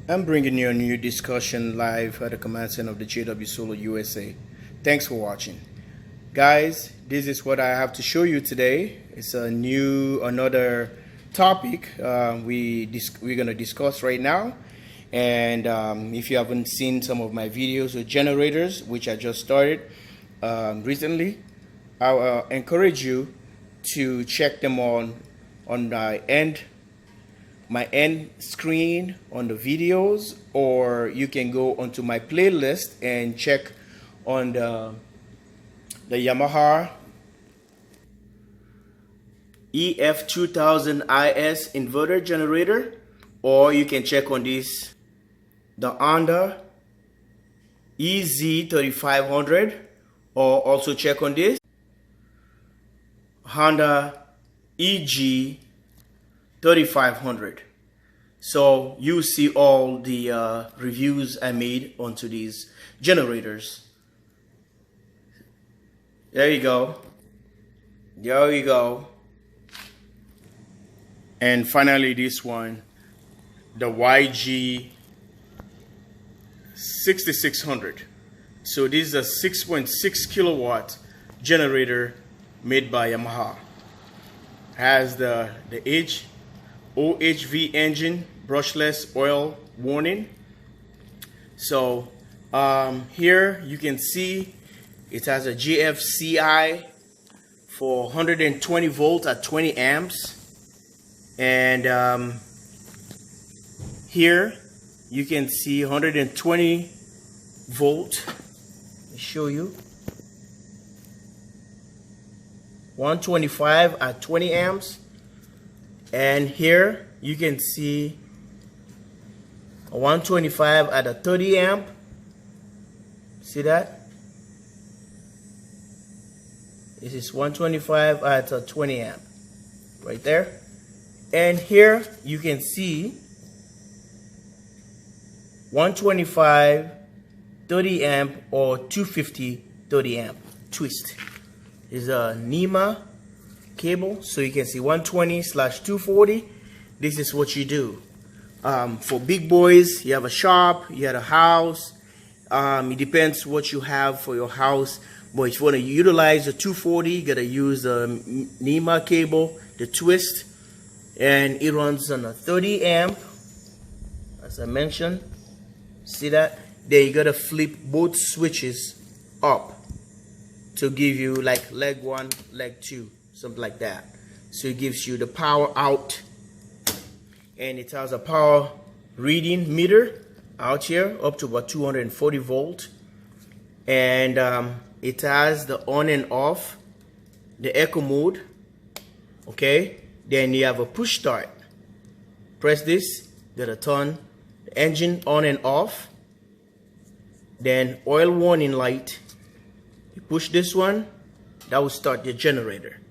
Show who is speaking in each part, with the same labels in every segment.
Speaker 1: I'm bringing you a new discussion live at the command center of the jwsolarusa USA. Thanks for watching. Guys, this is what I have to show you today. It's another topic we're going to discuss right now. And if you haven't seen some of my videos with generators, which I just started recently, I'll encourage you to check them on my end screen on the videos, or you can go onto my playlist and check on the Yamaha EF2000is inverter generator, or you can check on the Honda EG3500, or also check on this Honda EG3500. So you see all the reviews I made onto these generators. There you go. There you go. And finally this one, the YG6600. So this is a 6.6 kilowatt generator made by Yamaha. Has the OHV engine, brushless oil warning. So here you can see it has a GFCI for 120 volt at 20 amps, and here you can see 120 volt. Let me show you. 125 at 20 amps, and here you can see a 125 at a 30 amp. See that? This is 125 at a 20 amp right there. And here you can see 125 30 amp or 250 30 amp twist. Is a NEMA cable, so you can see 120/240. This is what you do. For big boys, you have a shop, you have a house. It depends what you have for your house, but if you want to utilize the 240, you gotta use the NEMA cable, the twist, and it runs on a 30 amp, as I mentioned. See that? Then you gotta flip both switches up to give you like leg 1, leg 2, something like that. So it gives you the power out, and it has a power reading meter out here up to about 240 volt, and it has the on and off, the echo mode. Okay, then you have a push start. Press this, gotta turn the engine on and off. Then oil warning light. You push this one, that will start the generator.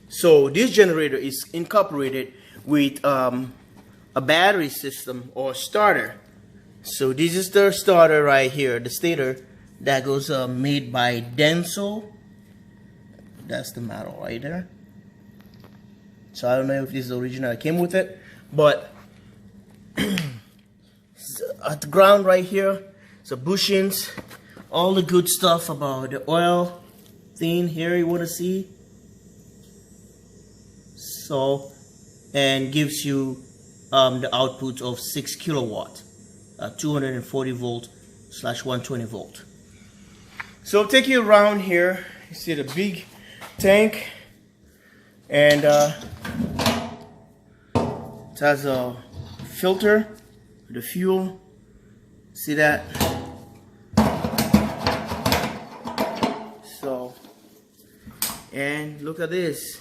Speaker 1: So this generator is incorporated with a battery system or starter. So this is the starter right here, the stator that goes made by Denso. That's the model right there. So I don't know if this is the original that came with it, but at the ground right here, so bushings, all the good stuff about the oil thing here you want to see. So, and gives you the output of 6 kilowatt, 240 volt/120 volt. So take you around here. You see the big tank, and it has a filter, the fuel. See that? So, and look at this.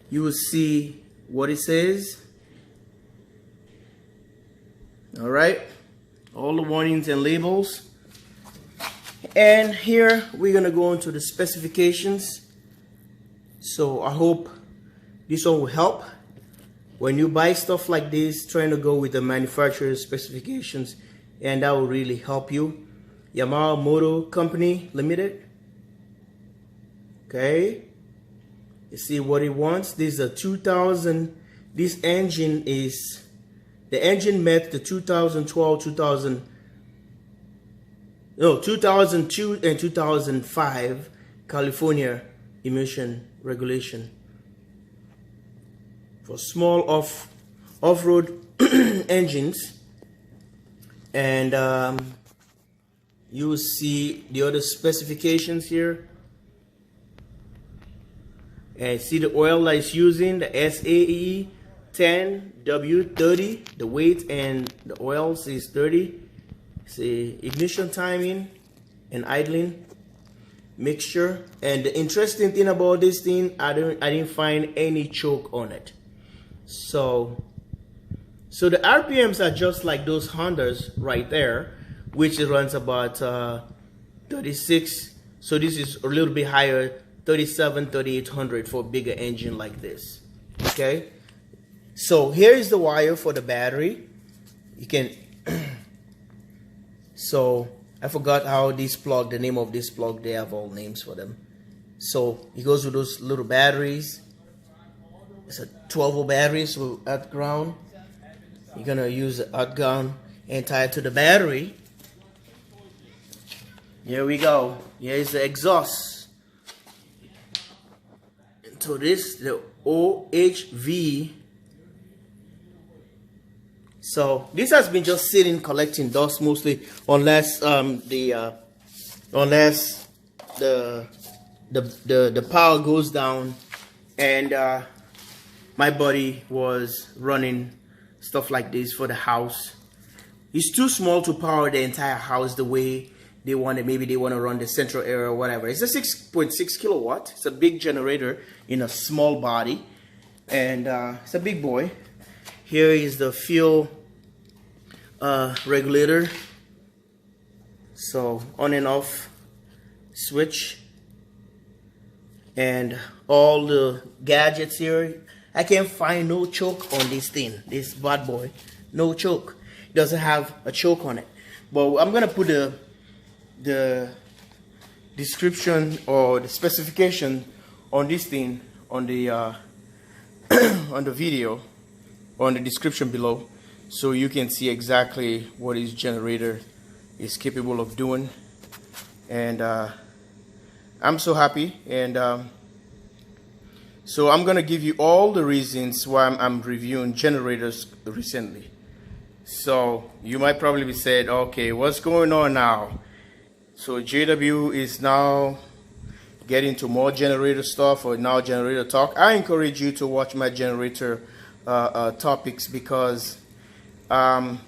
Speaker 1: You will see what it says. All right, all the warnings and labels. And here we're gonna go into the specifications. So I hope this one will help when you buy stuff like this, trying to go with the manufacturer's specifications, and that will really help you. Yamaha Motor Company Limited. Okay, you see what it wants. This is a 2000. This engine is The engine met the 2002 and 2005 California emission regulation for small off-road engines. And you will see the other specifications here. And see the oil that it's using, the SAE 10W30. The weight and the oils is 30. See ignition timing and idling mixture. And the interesting thing about this thing, I didn't find any choke on it. So the RPMs are just like those Hondas right there, which it runs about 36. So this is a little bit higher, 3800 for a bigger engine like this. Okay, so here is the wire for the battery. You can so I forgot how this plug, the name of this plug, they have all names for them. So it goes with those little batteries. It's a 12-volt battery, so at ground you're gonna use the earth ground and tie it to the battery. Here we go. Here is the exhaust. So this, the OHV. So this has been just sitting collecting dust mostly, unless the power goes down. And my buddy was running stuff like this for the house. It's too small to power the entire house the way they want it. Maybe they want to run the central area or whatever. It's a 6.6 kilowatt. It's a big generator in a small body, and it's a big boy. Here is the fuel regulator. So on and off switch, and all the gadgets here. I can't find no choke on this thing, this bad boy. No choke. It doesn't have a choke on it. But I'm gonna put the description or the specification on this thing on the on the video, or on the description below, so you can see exactly what this generator is capable of doing. And I'm so happy. And so I'm gonna give you all the reasons why I'm reviewing generators recently. So you might probably be said, okay, what's going on now? So JW is now getting to more generator stuff, or now generator talk. I encourage you to watch my generator topics, because some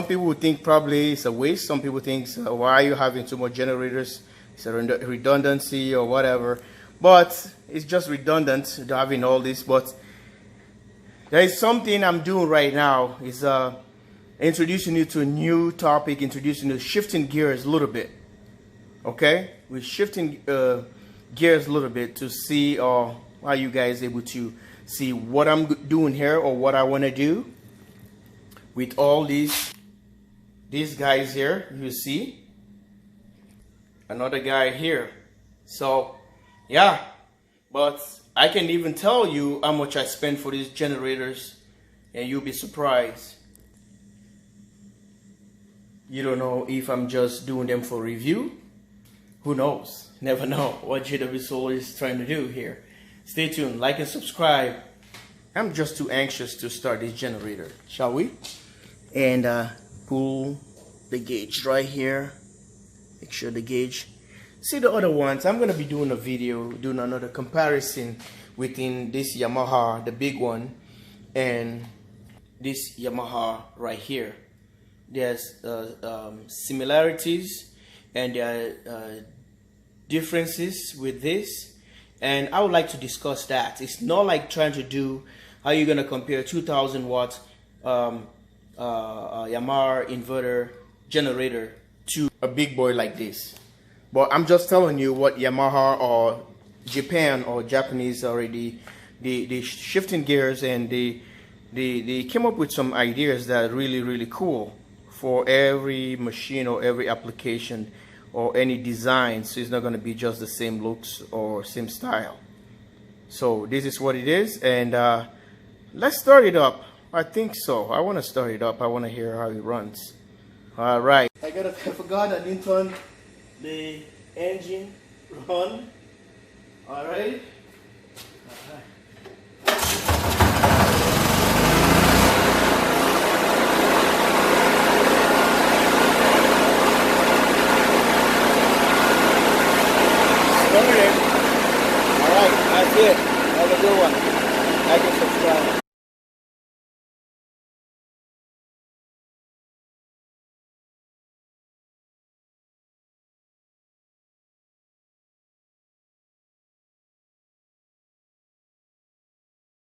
Speaker 1: people would think probably it's a waste. Some people think, why are you having too much generators? It's a redundancy or whatever. But it's just redundant having all this. But there is something I'm doing right now, is introducing you to a new topic, introducing you to shifting gears a little bit. Okay, we're shifting gears a little bit to see, are you guys able to see what I'm doing here, or what I want to do with all these guys here. You see another guy here. So yeah, but I can even tell you how much I spent for these generators, and you'll be surprised. You don't know if I'm just doing them for review. Who knows? Never know what jwsolarusa is trying to do here. Stay tuned, like and subscribe. I'm just too anxious to start this generator. Shall we? And pull the gauge right here. Make sure the gauge. See the other ones. I'm gonna be doing a video, doing another comparison within this Yamaha, the big one, and this Yamaha right here. There's similarities and there are differences with this, and I would like to discuss that. It's not like trying to do how you're gonna compare 2,000 watt Yamaha inverter generator to a big boy like this. But I'm just telling you what Yamaha or Japan or Japanese already, the shifting gears, and they came up with some ideas that are really cool for every machine or every application or any design. So it's not going to be just the same looks or same style. So this is what it is, and let's start it up. I think so. I want to start it up. I want to hear how it runs. All right. I forgot I didn't turn the engine on. All right. Alright, that's it. Have a good one. Like and subscribe.